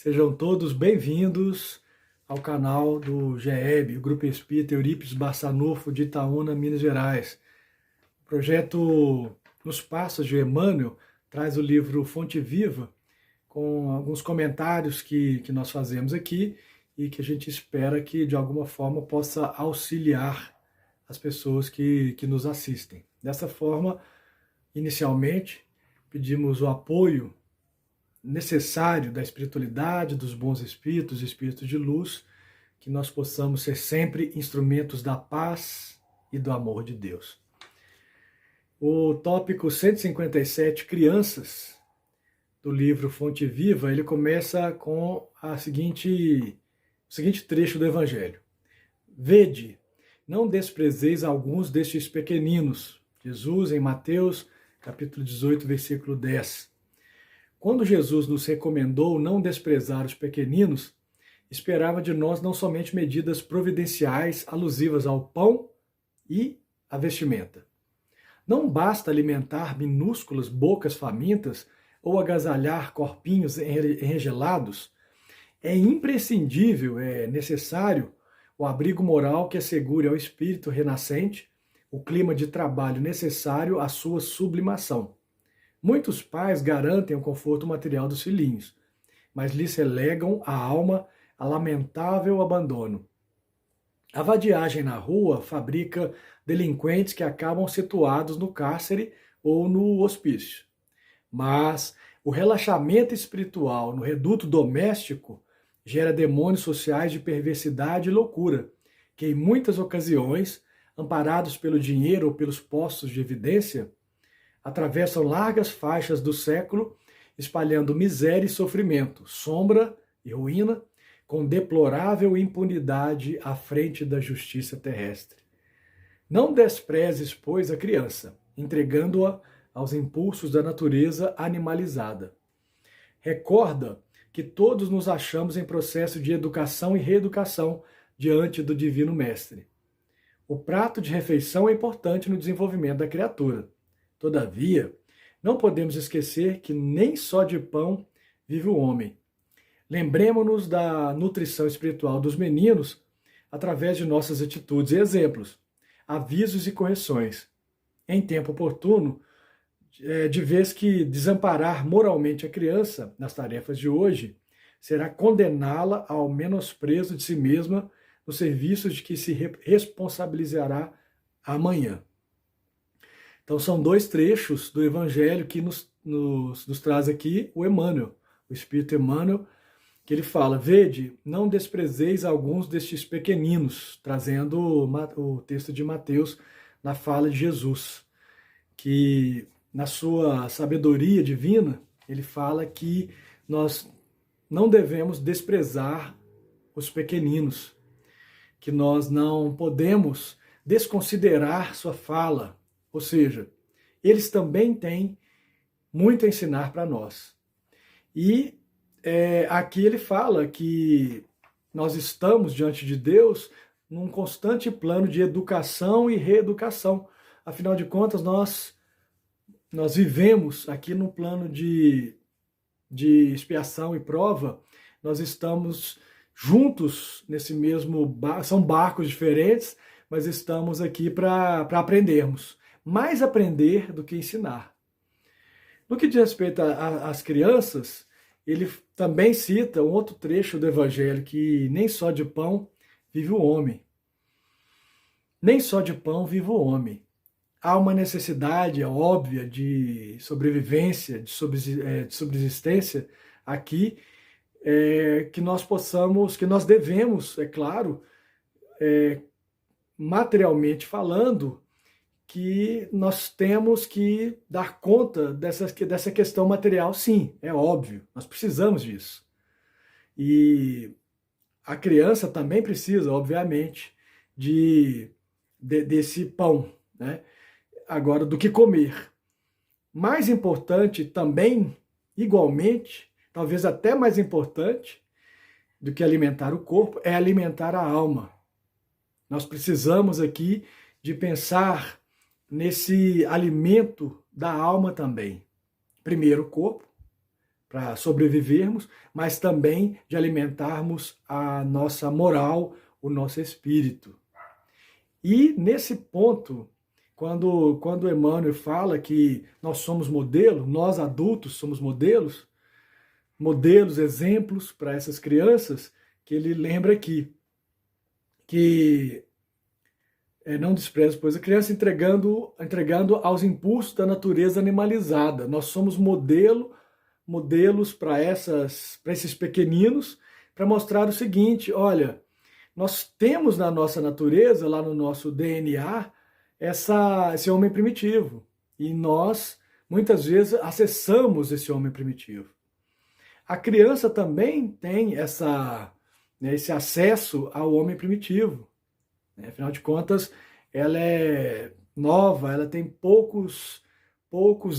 Sejam todos bem-vindos ao canal do GEB, o Grupo Espírita Eurípides Barçanufo de Itaúna, Minas Gerais. O projeto Nos Passos de Emmanuel traz o livro Fonte Viva, com alguns comentários que nós fazemos aqui e que a gente espera que, de alguma forma, possa auxiliar as pessoas que nos assistem. Dessa forma, inicialmente, pedimos o apoio necessário da espiritualidade, dos bons espíritos, espíritos de luz, que nós possamos ser sempre instrumentos da paz e do amor de Deus. O tópico 157, Crianças, do livro Fonte Viva, ele começa com o seguinte trecho do Evangelho. Vede, não desprezeis alguns destes pequeninos. Jesus, em Mateus, capítulo 18, versículo 10. Quando Jesus nos recomendou não desprezar os pequeninos, esperava de nós não somente medidas providenciais alusivas ao pão e à vestimenta. Não basta alimentar minúsculas bocas famintas ou agasalhar corpinhos enregelados. É imprescindível, é necessário o abrigo moral que assegure ao espírito renascente o clima de trabalho necessário à sua sublimação. Muitos pais garantem o conforto material dos filhinhos, mas lhes relegam a alma a lamentável abandono. A vadiagem na rua fabrica delinquentes que acabam situados no cárcere ou no hospício. Mas o relaxamento espiritual no reduto doméstico gera demônios sociais de perversidade e loucura, que em muitas ocasiões, amparados pelo dinheiro ou pelos postos de evidência, atravessam largas faixas do século, espalhando miséria e sofrimento, sombra e ruína, com deplorável impunidade à frente da justiça terrestre. Não desprezes, pois, a criança, entregando-a aos impulsos da natureza animalizada. Recorda que todos nos achamos em processo de educação e reeducação diante do Divino Mestre. O prato de refeição é importante no desenvolvimento da criatura. Todavia, não podemos esquecer que nem só de pão vive o homem. Lembremos-nos da nutrição espiritual dos meninos através de nossas atitudes e exemplos, avisos e correções. Em tempo oportuno, de vez que desamparar moralmente a criança nas tarefas de hoje, será condená-la ao menosprezo de si mesma no serviço de que se responsabilizará amanhã. Então são dois trechos do Evangelho que nos traz aqui o Emmanuel, o Espírito Emmanuel, que ele fala, vede, não desprezeis alguns destes pequeninos, trazendo o texto de Mateus na fala de Jesus, que na sua sabedoria divina, ele fala que nós não devemos desprezar os pequeninos, que nós não podemos desconsiderar sua fala, ou seja, eles também têm muito a ensinar para nós. E aqui ele fala que nós estamos diante de Deus num constante plano de educação e reeducação. Afinal de contas, nós vivemos aqui no plano de expiação e prova, nós estamos juntos nesse mesmo barco, são barcos diferentes, mas estamos aqui para aprendermos. Mais aprender do que ensinar. No que diz respeito às crianças, ele também cita um outro trecho do Evangelho, que nem só de pão vive o homem. Nem só de pão vive o homem. Há uma necessidade óbvia de sobrevivência, de subsistência aqui, que nós devemos, é claro, materialmente falando, que nós temos que dar conta dessa questão material, sim, é óbvio, nós precisamos disso. E a criança também precisa, obviamente, desse pão, né? Agora, do que comer. Mais importante também, igualmente, talvez até mais importante do que alimentar o corpo, é alimentar a alma. Nós precisamos aqui de pensar nesse alimento da alma também. Primeiro o corpo, para sobrevivermos, mas também de alimentarmos a nossa moral, o nosso espírito. E nesse ponto, quando Emmanuel fala que nós somos modelo, nós adultos somos modelos, exemplos para essas crianças, que ele lembra aqui, que não despreze, pois a criança entregando aos impulsos da natureza animalizada. Nós somos modelos para esses pequeninos, para mostrar o seguinte: olha, nós temos na nossa natureza, lá no nosso DNA, esse homem primitivo. E nós, muitas vezes, acessamos esse homem primitivo. A criança também tem esse acesso ao homem primitivo. Afinal de contas, ela é nova, ela tem poucos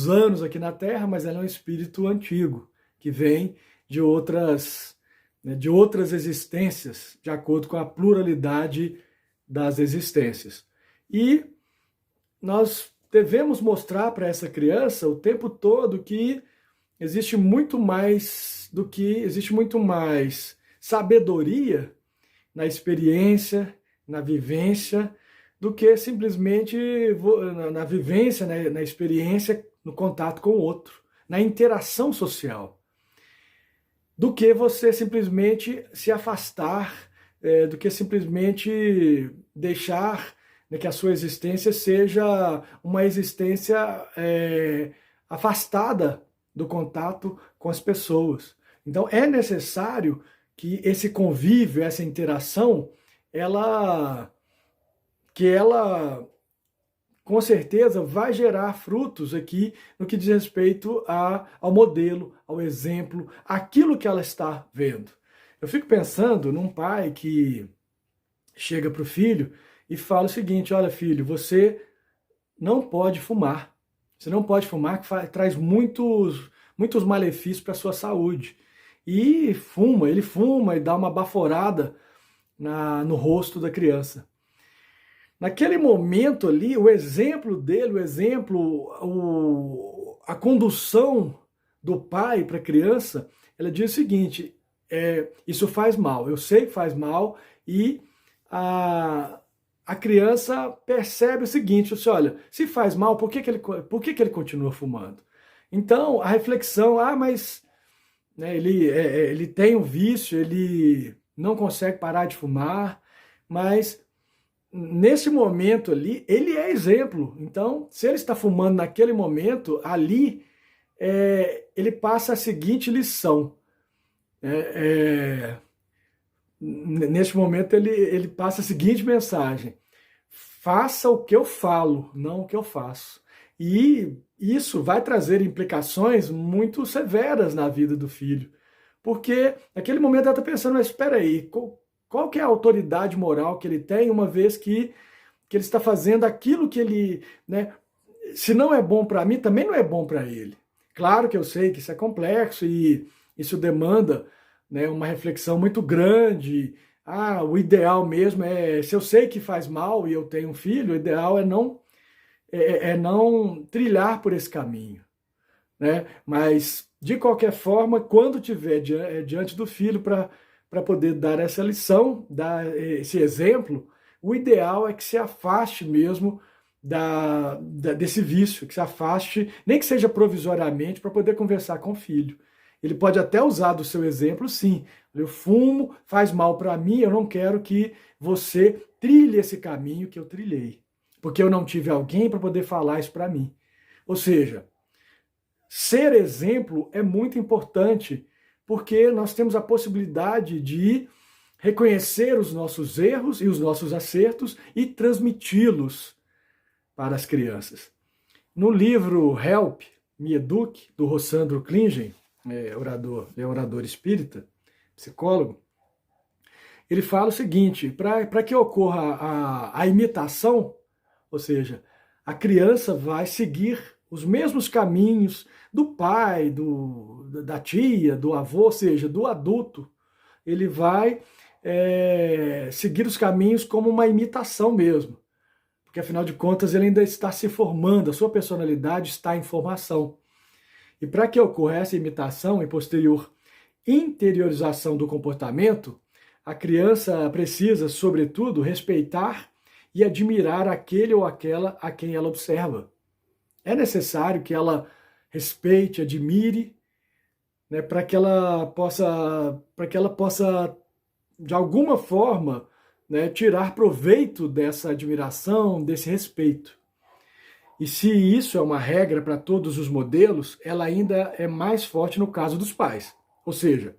anos aqui na Terra, mas ela é um espírito antigo, que vem de outras existências, de acordo com a pluralidade das existências. E nós devemos mostrar para essa criança o tempo todo que existe muito mais sabedoria na experiência, na vivência, do que simplesmente na vivência, na experiência, no contato com o outro, na interação social, do que você simplesmente se afastar, do que simplesmente deixar que a sua existência seja uma existência afastada do contato com as pessoas. Então é necessário que esse convívio, essa interação, ela com certeza vai gerar frutos aqui no que diz respeito ao modelo, ao exemplo, aquilo que ela está vendo. Eu fico pensando num pai que chega para o filho e fala o seguinte: olha, filho, você não pode fumar. Você não pode fumar, que traz muitos malefícios para a sua saúde. E ele fuma e dá uma baforada no rosto da criança. Naquele momento ali, o exemplo dele, a condução do pai para a criança, ela diz o seguinte: isso faz mal, eu sei que faz mal, e a criança percebe o seguinte: olha, se faz mal, por que ele continua fumando? Então, a reflexão, mas ele tem um vício, ele não consegue parar de fumar, mas nesse momento ali, ele é exemplo. Então, se ele está fumando naquele momento, ali, ele passa a seguinte lição. Neste momento, ele passa a seguinte mensagem: faça o que eu falo, não o que eu faço. E isso vai trazer implicações muito severas na vida do filho. Porque naquele momento ela está pensando: mas espera aí, qual que é a autoridade moral que ele tem, uma vez que ele está fazendo aquilo que ele... se não é bom para mim, também não é bom para ele. Claro que eu sei que isso é complexo e isso demanda uma reflexão muito grande. O ideal mesmo se eu sei que faz mal e eu tenho um filho, o ideal é não trilhar por esse caminho. Mas, de qualquer forma, quando tiver diante do filho para poder dar essa lição, dar esse exemplo, o ideal é que se afaste mesmo desse vício, que se afaste, nem que seja provisoriamente, para poder conversar com o filho. Ele pode até usar do seu exemplo, sim. Eu fumo, faz mal para mim, eu não quero que você trilhe esse caminho que eu trilhei, porque eu não tive alguém para poder falar isso para mim. Ou seja, ser exemplo é muito importante, porque nós temos a possibilidade de reconhecer os nossos erros e os nossos acertos e transmiti-los para as crianças. No livro Help, Me Eduque, do Rossandro Klingen, orador espírita, psicólogo, ele fala o seguinte: para que ocorra a imitação, ou seja, a criança vai seguir os mesmos caminhos do pai, da tia, do avô, ou seja, do adulto. Ele vai seguir os caminhos como uma imitação mesmo, porque afinal de contas ele ainda está se formando, a sua personalidade está em formação. E para que ocorra essa imitação e posterior interiorização do comportamento, a criança precisa, sobretudo, respeitar e admirar aquele ou aquela a quem ela observa. É necessário que ela respeite, admire, né, para que ela possa, de alguma forma, né, tirar proveito dessa admiração, desse respeito. E se isso é uma regra para todos os modelos, ela ainda é mais forte no caso dos pais. Ou seja,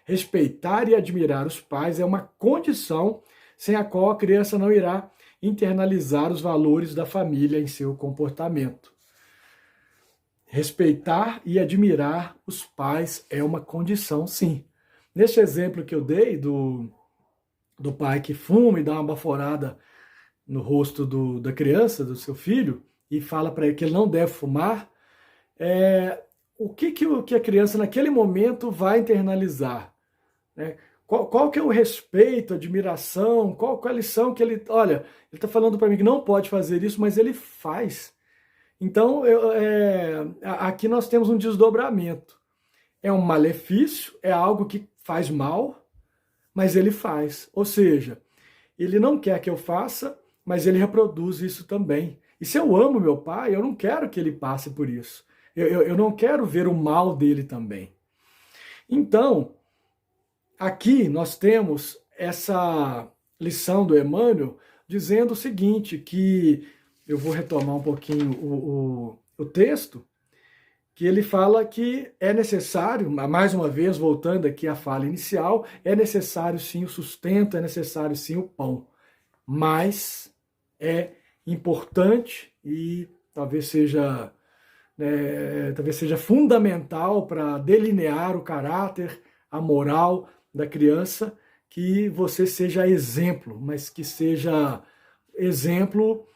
respeitar e admirar os pais é uma condição sem a qual a criança não irá internalizar os valores da família em seu comportamento. Respeitar e admirar os pais é uma condição, sim. Neste exemplo que eu dei do pai que fuma e dá uma baforada no rosto da criança, do seu filho, e fala para ele que ele não deve fumar, o que a criança naquele momento vai internalizar? Né? Qual que é o respeito, a admiração, qual a lição que ele... Olha, ele está falando para mim que não pode fazer isso, mas ele faz. Então, aqui nós temos um desdobramento. É um malefício, é algo que faz mal, mas ele faz. Ou seja, ele não quer que eu faça, mas ele reproduz isso também. E se eu amo meu pai, eu não quero que ele passe por isso. Eu não quero ver o mal dele também. Então, aqui nós temos essa lição do Emmanuel dizendo o seguinte, que eu vou retomar um pouquinho o texto, que ele fala que é necessário, mais uma vez, voltando aqui à fala inicial, é necessário sim o sustento, é necessário sim o pão, mas é importante e talvez seja fundamental para delinear o caráter, a moral da criança, que você seja exemplo, mas que seja exemplo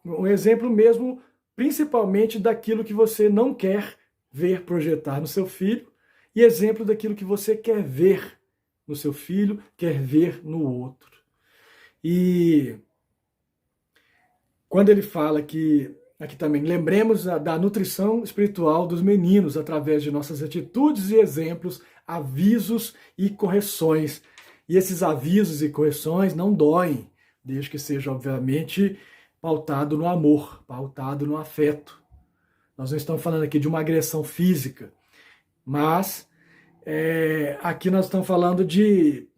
um exemplo mesmo, principalmente daquilo que você não quer ver projetar no seu filho, e exemplo daquilo que você quer ver no seu filho, quer ver no outro. E quando ele fala que, aqui também, lembremos da nutrição espiritual dos meninos através de nossas atitudes e exemplos, avisos e correções. E esses avisos e correções não doem, desde que seja, obviamente, pautado no amor, pautado no afeto. Nós não estamos falando aqui de uma agressão física, mas aqui nós estamos falando de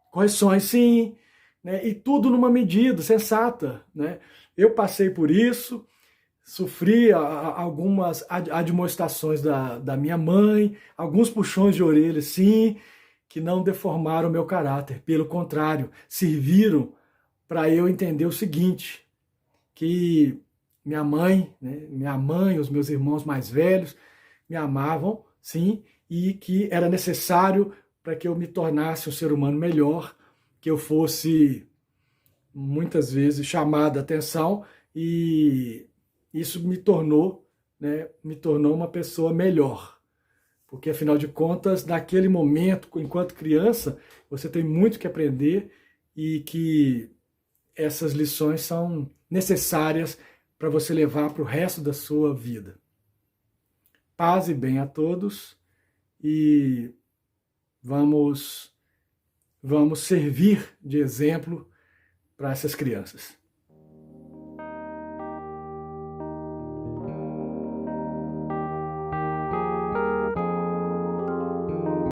correções, sim, né, e tudo numa medida sensata. Né? Eu passei por isso, sofri algumas admoestações da minha mãe, alguns puxões de orelha, sim, que não deformaram o meu caráter. Pelo contrário, serviram para eu entender o seguinte, que minha mãe, os meus irmãos mais velhos, me amavam, sim, e que era necessário para que eu me tornasse um ser humano melhor, que eu fosse, muitas vezes, chamado a atenção, e isso me tornou uma pessoa melhor. Porque, afinal de contas, naquele momento, enquanto criança, você tem muito que aprender e que essas lições são necessárias para você levar para o resto da sua vida. Paz e bem a todos e vamos servir de exemplo para essas crianças.